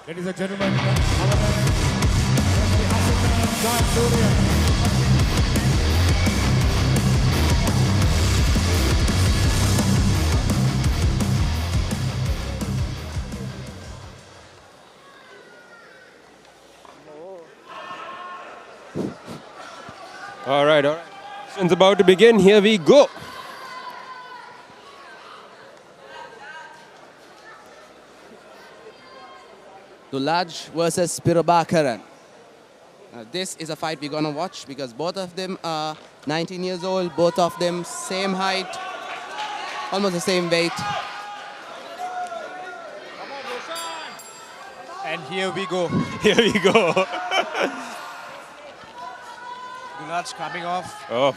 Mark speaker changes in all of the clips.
Speaker 1: Ladies and gentlemen, our John Surya.
Speaker 2: All right. Session's about to begin. Here we go.
Speaker 3: Dulaj versus Prabhakaran. This is a fight we're going to watch because both of them are 19 years old, both of them same height, almost the same weight.
Speaker 4: And here we go.
Speaker 2: Here we go.
Speaker 4: Dulaj coming off
Speaker 2: Oh,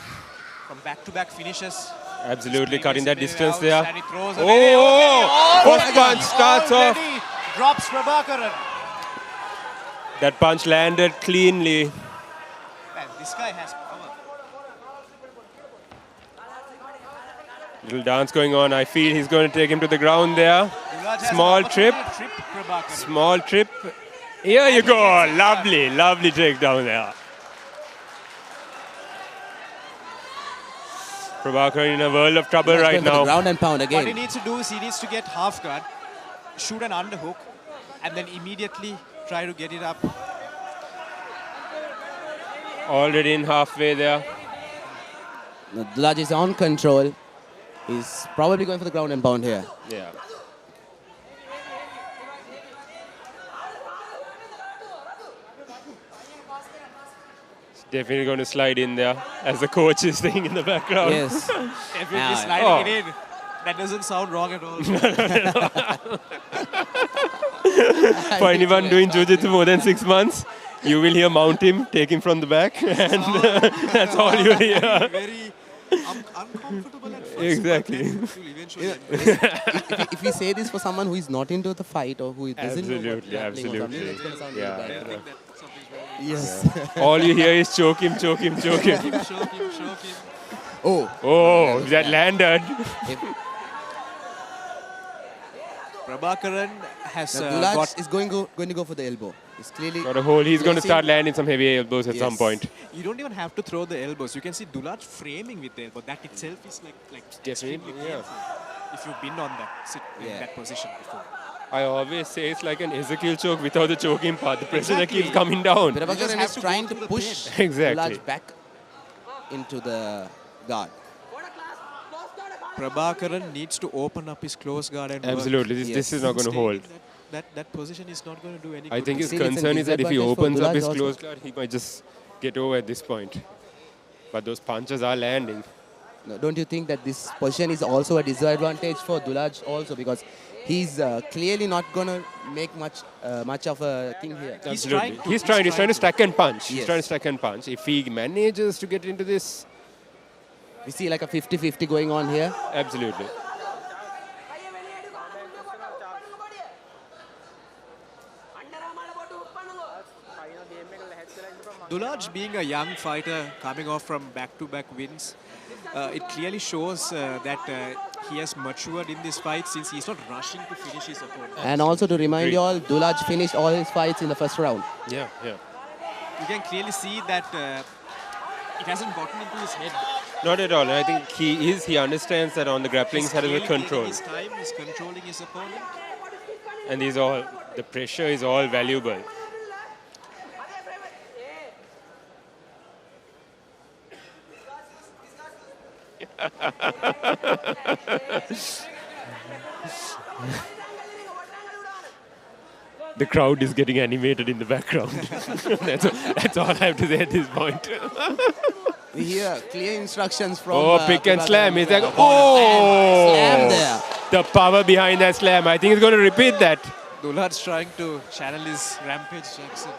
Speaker 4: from back-to-back finishes.
Speaker 2: absolutely cutting that
Speaker 4: Spinning
Speaker 2: distance
Speaker 4: out,
Speaker 2: there.
Speaker 4: And he throws away.
Speaker 2: Oh, first punch starts off.
Speaker 4: Already drops Prabhakaran.
Speaker 2: That punch landed cleanly.
Speaker 4: Man, this guy has power.
Speaker 2: Little dance going on. I feel he's going to take him to the ground there.
Speaker 4: Dulaj has
Speaker 2: Small
Speaker 4: an
Speaker 2: trip.
Speaker 4: opportunity to trip Prabhakaran.
Speaker 2: Small trip. Here you go. Lovely, lovely takedown there. Prabhakaran in a world of trouble
Speaker 3: Dulaj
Speaker 2: right
Speaker 3: going for the
Speaker 2: now.
Speaker 3: ground and pound
Speaker 4: What he
Speaker 3: again.
Speaker 4: needs to do is he needs to get half guard, shoot an underhook, and then immediately try to get it up.
Speaker 2: Already in halfway there.
Speaker 3: Dulaj is on control. He's probably going for the ground and pound here.
Speaker 2: Yeah. He's definitely going to slide in there as the coach is saying in the background.
Speaker 3: Yes.
Speaker 4: Definitely
Speaker 3: Ah,
Speaker 4: sliding
Speaker 2: oh.
Speaker 4: it in. That doesn't sound wrong at all.
Speaker 2: For anyone doing jiu-jitsu more than 6 months, you will hear mount him, take him from the back, and that's all you hear.
Speaker 4: Very uncomfortable at first.
Speaker 2: Exactly.
Speaker 4: But then it will eventually
Speaker 3: if we say this for someone who is not into the fight or who doesn't know what
Speaker 2: Absolutely,
Speaker 3: grappling or something,
Speaker 2: absolutely.
Speaker 3: it's going to sound
Speaker 2: Yeah.
Speaker 3: really bad.
Speaker 4: think that something's wrong.
Speaker 3: Yes.
Speaker 2: All you hear is choke him, choke him, choke him.
Speaker 4: Choke him.
Speaker 3: Oh.
Speaker 2: Oh, that landed.
Speaker 3: If,
Speaker 4: Prabhakaran has
Speaker 3: now
Speaker 4: got...
Speaker 3: Dulaj is going to go for the elbow. It's clearly...
Speaker 2: Got a hole. He's going to
Speaker 3: see-
Speaker 2: start landing some heavy elbows at some
Speaker 3: Yes.
Speaker 2: point.
Speaker 4: You don't even have to throw the elbows. You can see Dulaj framing with the elbow. That itself is like extremely
Speaker 2: Definitely, yeah.
Speaker 4: painful. If you've been on that in
Speaker 3: Yeah.
Speaker 4: that position before.
Speaker 2: I always say it's like an Ezekiel choke without the choking part. The pressure that
Speaker 4: Exactly.
Speaker 2: keeps coming down.
Speaker 4: just
Speaker 3: Prabhakaran
Speaker 4: have
Speaker 3: is
Speaker 4: to go
Speaker 3: trying to
Speaker 4: through the
Speaker 3: push
Speaker 2: Exactly.
Speaker 3: Dulaj back into the guard.
Speaker 4: Prabhakaran needs to open up his close guard and work.
Speaker 2: Absolutely. This
Speaker 3: Yes.
Speaker 2: is not going to
Speaker 4: Staying
Speaker 2: hold.
Speaker 4: in That position is not going to do any
Speaker 2: I
Speaker 4: good.
Speaker 2: think his
Speaker 3: See, it's an
Speaker 2: concern is that if he
Speaker 3: disadvantage for
Speaker 2: opens up
Speaker 3: Dulaj
Speaker 2: his
Speaker 3: also.
Speaker 2: close guard, he might just get over at this point. But those punches are landing.
Speaker 3: No, don't you think that this position is also a disadvantage for Dulaj also because he's clearly not going to make much of a thing here.
Speaker 4: He's
Speaker 2: Absolutely.
Speaker 4: trying to-
Speaker 2: He's trying to stack and punch. He's
Speaker 3: Yes.
Speaker 2: trying to stack and punch. If he manages to get into this,
Speaker 3: We see like a 50-50 going on here.
Speaker 2: absolutely.
Speaker 4: Dulaj being a young fighter coming off from back-to-back wins, it clearly shows that he has matured in this fight since he's not rushing to finish his opponent.
Speaker 3: And also to remind
Speaker 2: Great.
Speaker 3: you all, Dulaj finished all his fights in the first round.
Speaker 2: Yeah, yeah.
Speaker 4: You can clearly see that it hasn't gotten into his head.
Speaker 2: Not at all. I think he understands that on the grappling
Speaker 4: He's
Speaker 2: side of the
Speaker 4: clearly taking
Speaker 2: control.
Speaker 4: his time, he's controlling his opponent.
Speaker 2: And the pressure is all valuable. The crowd is getting animated in the background. that's all I have to say at this point.
Speaker 3: We hear clear instructions from...
Speaker 2: Pick and
Speaker 3: Prabhakaran.
Speaker 2: slam. He's like,
Speaker 3: And
Speaker 2: oh!
Speaker 3: slam there.
Speaker 2: The power behind that slam. I think he's going to repeat that.
Speaker 4: Dulaj's trying to channel his Rampage Jackson.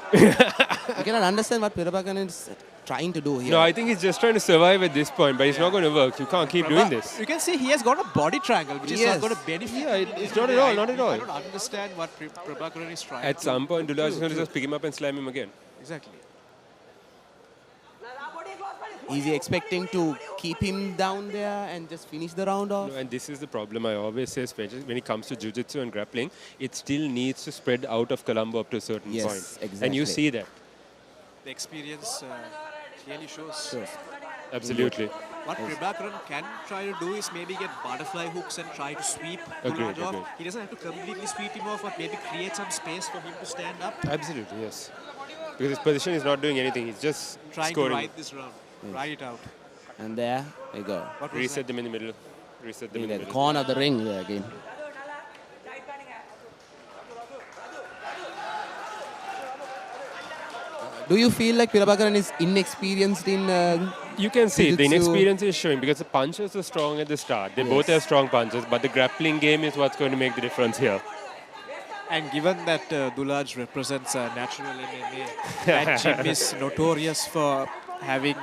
Speaker 3: You cannot understand what Prabhakaran is trying to do here.
Speaker 2: No, I think he's just trying to survive at this point, but it's not going to work. You can't keep doing this.
Speaker 4: You can see he has got a body triangle, which is
Speaker 3: Yes.
Speaker 4: not going to benefit.
Speaker 2: Yeah,
Speaker 4: him
Speaker 2: it's
Speaker 4: in
Speaker 2: not
Speaker 4: any
Speaker 2: at all,
Speaker 4: way.
Speaker 2: not at all.
Speaker 4: I don't understand what Prabhakaran is trying
Speaker 2: At
Speaker 4: to
Speaker 2: some point, Dulaj is going to
Speaker 4: do.
Speaker 2: just pick him up and slam him again.
Speaker 4: Exactly.
Speaker 3: Is he expecting to keep him down there and just finish the round off?
Speaker 2: No, and this is the problem I always say, especially when it comes to jiu-jitsu and grappling, it still needs to spread out of Colombo up to a certain
Speaker 3: Yes,
Speaker 2: point.
Speaker 3: exactly.
Speaker 2: And you see that.
Speaker 4: The experience clearly shows.
Speaker 3: Sure.
Speaker 2: Absolutely.
Speaker 4: What Prabhakaran can try to do is maybe get butterfly hooks and try to sweep
Speaker 2: Agreed,
Speaker 4: Dulaj off.
Speaker 2: agreed.
Speaker 4: He doesn't have to completely sweep him off, but maybe create some space for him to stand up.
Speaker 2: Absolutely, yes. Because his position is not doing anything. He's just
Speaker 4: Trying
Speaker 2: scoring.
Speaker 4: to ride this round. Ride it out.
Speaker 3: And there we go.
Speaker 4: What was
Speaker 2: Reset
Speaker 4: that?
Speaker 2: them in the middle. Reset them
Speaker 3: In
Speaker 2: in the
Speaker 3: the
Speaker 2: middle.
Speaker 3: corner of the ring there again. Do you feel like Prabhakaran is inexperienced in
Speaker 2: You can see the
Speaker 3: Jiu-jitsu?
Speaker 2: inexperience is showing because the punches are strong at the start. They both have strong punches, but the grappling game is what's going to make the difference here.
Speaker 4: And given that Dulaj represents natural MMA, and Jim is notorious for having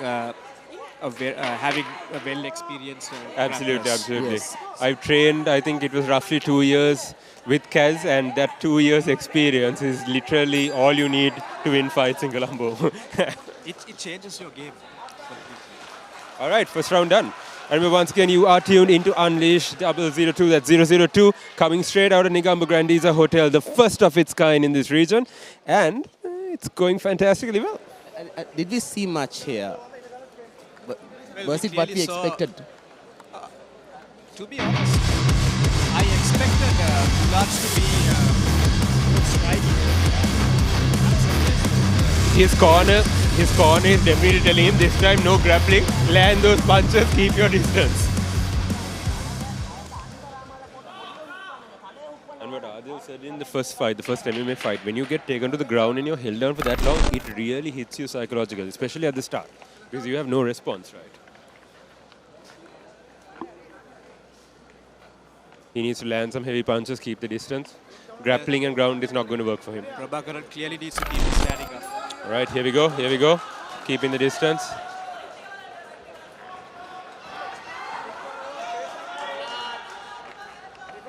Speaker 4: having a well-experienced
Speaker 2: Absolutely,
Speaker 4: grapplers.
Speaker 2: absolutely.
Speaker 3: Yes.
Speaker 2: I've trained, I think it was roughly 2 years with Kaz, and that 2 years experience is literally all you need to win fights in Colombo.
Speaker 4: It changes your game completely.
Speaker 2: All right, first round done. And once again, you are tuned into Unleash 002, that's 002, coming straight out of Negombo Grandiza Hotel, the first of its kind in this region. And it's going fantastically well.
Speaker 3: did we see much here?
Speaker 4: Well,
Speaker 3: Was
Speaker 4: we
Speaker 3: it what we
Speaker 4: clearly saw-
Speaker 3: expected?
Speaker 4: To be honest, I expected Dulaj to be striking.
Speaker 2: His corner is definitely telling him this time no grappling, land those punches, keep your distance. And what Adil said in the first fight, the first MMA fight, when you get taken to the ground and you're held down for that long, it really hits you psychologically, especially at the start, because you have no response, right? He needs to land some heavy punches, keep the distance. Grappling and ground is not going to work for him.
Speaker 4: Prabhakaran clearly needs to keep him standing up.
Speaker 2: All right, here we go, here we go. Keeping the distance.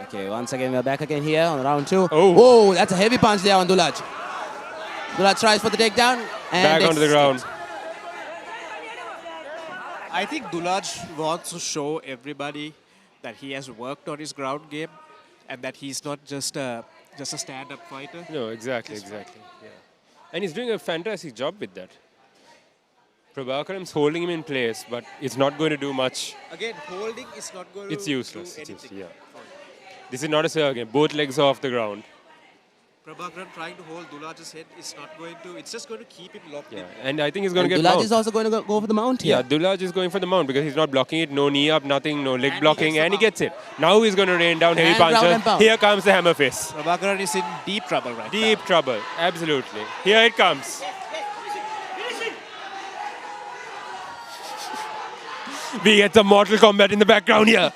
Speaker 3: Okay, once again we're back again here on round two.
Speaker 2: Oh.
Speaker 3: Whoa, that's a heavy punch there on Dulaj. Dulaj tries for the takedown and
Speaker 2: Back onto the ground.
Speaker 4: I think Dulaj wants to show everybody that he has worked on his ground game and that he's not just a stand-up fighter.
Speaker 2: No, exactly. Yeah. And he's doing a fantastic job with that. Prabhakaran's holding him in place, but it's not going to do much.
Speaker 4: Again, holding is not going
Speaker 2: It's
Speaker 4: to
Speaker 2: useless.
Speaker 4: do
Speaker 2: It's
Speaker 4: anything.
Speaker 2: useless, yeah. This is not a serve game. Both legs are off the ground.
Speaker 4: Prabhakaran trying to hold Dulaj's head is not going to, it's just going to keep him locked
Speaker 2: Yeah.
Speaker 4: in.
Speaker 2: And I think he's going to
Speaker 3: And
Speaker 2: get
Speaker 3: Dulaj
Speaker 2: mount.
Speaker 3: is also going to go for the mount
Speaker 2: Yeah,
Speaker 3: here.
Speaker 2: Dulaj is going for the mount because he's not blocking it. No knee up, nothing, no leg
Speaker 4: And he
Speaker 2: blocking,
Speaker 4: gets the
Speaker 2: and he
Speaker 4: mount.
Speaker 2: gets it. Now he's going to rain down heavy
Speaker 3: And ground
Speaker 2: punches.
Speaker 3: and pound.
Speaker 2: Here comes the hammer fist.
Speaker 4: Prabhakaran is in deep trouble right
Speaker 2: Deep trouble, absolutely. Here it comes. We get some Mortal Kombat in the background here.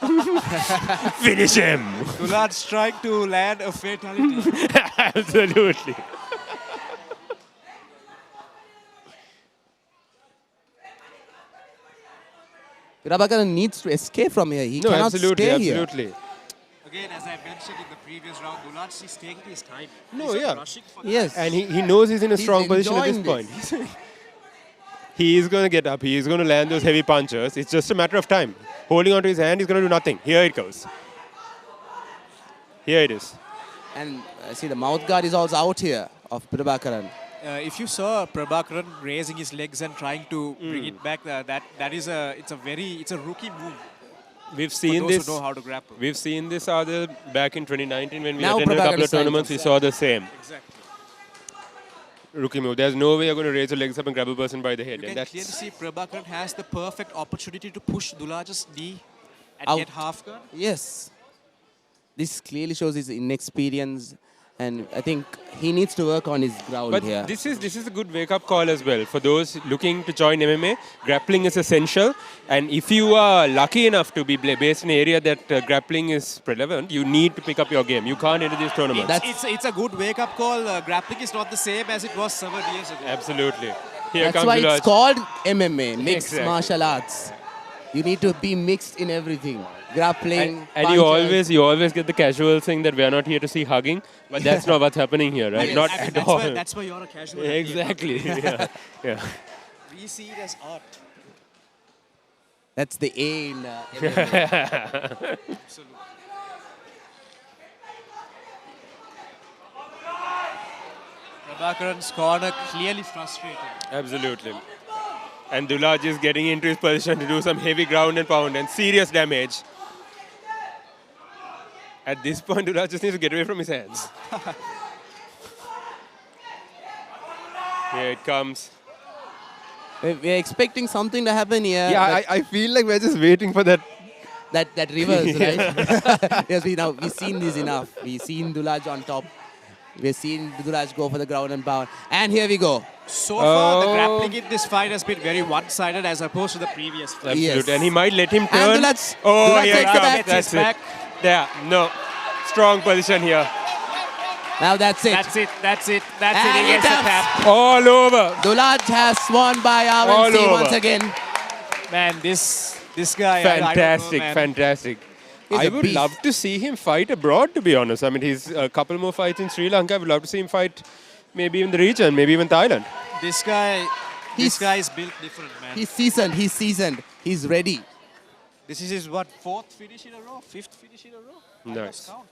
Speaker 2: Finish him.
Speaker 4: now. Dulaj trying to land a fatality.
Speaker 2: Absolutely.
Speaker 3: Prabhakaran needs to escape from here. He
Speaker 2: No,
Speaker 3: cannot
Speaker 2: absolutely,
Speaker 3: stay here.
Speaker 2: absolutely.
Speaker 4: Again, as I mentioned in the previous round, Dulaj is taking his time.
Speaker 2: No,
Speaker 4: He's not
Speaker 2: yeah.
Speaker 4: rushing for
Speaker 3: Yes.
Speaker 2: And he knows he's in a
Speaker 3: He's
Speaker 2: strong position at this
Speaker 3: enjoying
Speaker 2: point. He is going to get up. He is going to land those heavy punches. It's just a matter of time. Holding onto his hand, he's going to do nothing. Here it goes. Here it is.
Speaker 3: And see, the mouth guard is also out here of Prabhakaran.
Speaker 4: If you saw Prabhakaran raising his legs and trying to bring it back, it's a rookie move
Speaker 2: We've
Speaker 4: for
Speaker 2: seen
Speaker 4: those
Speaker 2: this.
Speaker 4: who know how to grapple.
Speaker 2: We've seen this other back in 2019 when we
Speaker 3: Now
Speaker 2: attended a couple
Speaker 3: Prabhakaran
Speaker 2: of tournaments. We
Speaker 3: signs
Speaker 2: saw the same
Speaker 4: Exactly.
Speaker 2: rookie move. There's no way you're going to raise your legs up and grab a person by the head.
Speaker 4: You
Speaker 2: And
Speaker 4: can clearly see Prabhakaran has the perfect opportunity to push Dulaj's knee and
Speaker 3: Out.
Speaker 4: get half guard.
Speaker 3: Yes. This clearly shows his inexperience, and I think he needs to work on his ground
Speaker 2: But
Speaker 3: here.
Speaker 2: this is a good wake-up call as well for those looking to join MMA. Grappling is essential, and if you are lucky enough to be based in an area that grappling is prevalent, you need to pick up your game. You can't enter these tournaments.
Speaker 4: It's a good wake-up call. Grappling is not the same as it was 7 years ago.
Speaker 2: Absolutely. Here
Speaker 3: That's
Speaker 2: comes
Speaker 3: why
Speaker 2: Dulaj.
Speaker 3: it's called MMA, mixed
Speaker 2: Exactly.
Speaker 3: martial arts. You need to be mixed in everything. Grappling,
Speaker 2: And you
Speaker 3: punches.
Speaker 2: always get the casual thing that we are not here to see hugging, but that's not what's happening here, right?
Speaker 4: Yes,
Speaker 2: not
Speaker 4: I mean,
Speaker 2: at
Speaker 4: that's
Speaker 2: all.
Speaker 4: Why, that's why you're a casual. athlete.
Speaker 2: Exactly. Yeah.
Speaker 4: We see it as art.
Speaker 3: That's the A in MMA.
Speaker 4: Prabhakaran's corner clearly frustrated.
Speaker 2: Absolutely. And Dulaj is getting into his position to do some heavy ground and pound and serious damage. At this point, Dulaj just needs to get away from his hands. Here it comes.
Speaker 3: We're expecting something to happen here.
Speaker 2: Yeah, I feel like we're just waiting for that.
Speaker 3: That reverse, right? Yes, we've seen this enough. We've seen Dulaj on top. We've seen Dulaj go for the ground and pound. And here we go.
Speaker 4: So far, the
Speaker 2: Oh.
Speaker 4: grappling in this fight has been very one-sided as opposed to the previous fight.
Speaker 2: Absolutely.
Speaker 3: Yes.
Speaker 2: And he might let him turn.
Speaker 3: And Dulaj-
Speaker 2: Oh,
Speaker 3: Dulaj
Speaker 2: here it
Speaker 3: takes the
Speaker 2: comes.
Speaker 3: back.
Speaker 2: That's
Speaker 4: His
Speaker 2: it.
Speaker 4: back.
Speaker 2: Yeah, no. Strong position here.
Speaker 3: Now that's it.
Speaker 4: That's it. That's it. That's
Speaker 3: And
Speaker 4: it. He
Speaker 3: he
Speaker 4: gets the
Speaker 3: taps.
Speaker 4: tap.
Speaker 2: All over.
Speaker 3: Dulaj has won by
Speaker 2: All
Speaker 3: RNC
Speaker 2: over.
Speaker 3: once again.
Speaker 4: Man, this guy. I don't know,
Speaker 2: Fantastic,
Speaker 4: man.
Speaker 2: fantastic.
Speaker 3: He's
Speaker 2: I
Speaker 3: a
Speaker 2: would
Speaker 3: beast.
Speaker 2: love to see him fight abroad, to be honest. I mean, he's a couple more fights in Sri Lanka. I would love to see him fight maybe in the region, maybe even Thailand.
Speaker 4: This guy.
Speaker 3: He's-
Speaker 4: This guy is built different, man.
Speaker 3: He's seasoned. He's seasoned. He's ready.
Speaker 4: This is his what? Fourth finish in a row? Fifth finish in a row? I
Speaker 2: Nice.
Speaker 4: lost count.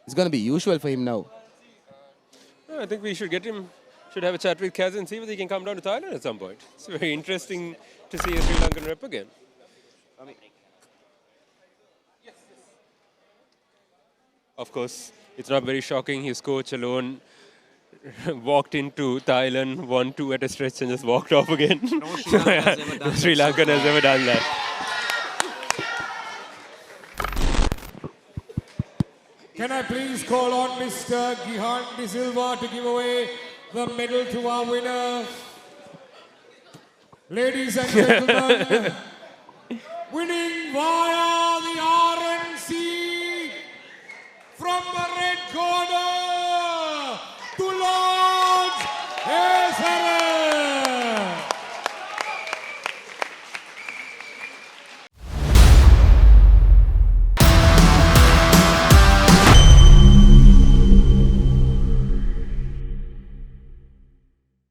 Speaker 3: It's going to be usual for him now.
Speaker 2: I think we should have a chat with Kaz and see whether he can come down to Thailand at some point. It's very interesting to see a Sri Lankan rep again. Of course, it's not very shocking. His coach alone walked into Thailand, 1-2 at a stretch and just walked off again.
Speaker 4: No Sri Lankan has ever done
Speaker 2: Sri
Speaker 4: that.
Speaker 2: Lankan has ever done that.
Speaker 1: Can I please call on Mr. Gihan De Silva to give away the medal to our winner? Ladies and gentlemen, winning via the RNC from the